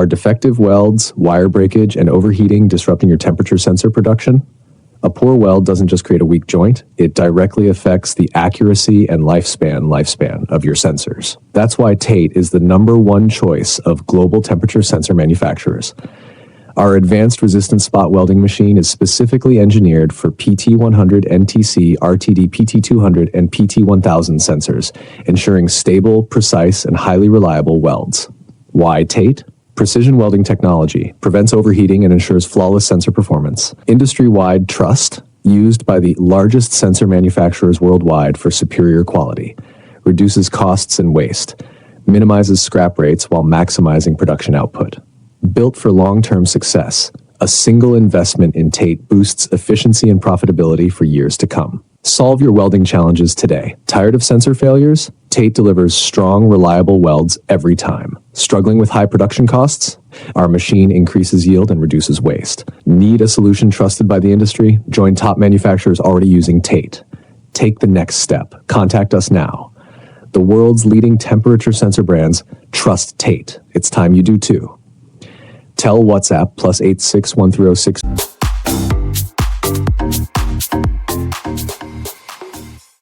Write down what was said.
Are defective welds, wire breakage, and overheating disrupting your temperature sensor production? A poor weld doesn't just create a weak joint, it directly affects the accuracy and lifespan of your sensors. That's why TATE is the #1 choice of global temperature sensor manufacturers. Our advanced resistant spot welding machine is specifically engineered for PT100 NTC RTD PT200 and PT1000 sensors, ensuring stable, precise, and highly reliable welds. Why TATE? Precision welding technology prevents overheating and ensures flawless sensor performance. Industry-wide trust, used by the largest sensor manufacturers worldwide for superior quality. Reduces costs and waste. Minimizes scrap rates while maximizing production output. Built for long-term success, a single investment in TATE boosts efficiency and profitability for years to come. Solve your welding challenges today. Tired of sensor failures? TATE delivers strong, reliable welds every time. Struggling with high production costs? Our machine increases yield and reduces waste. Need a solution trusted by the industry? Join top manufacturers already using TATE. Take the next step. Contact us now. The world's leading temperature sensor brands trust TATE. It's time you do too. Tell WhatsApp +86 1306.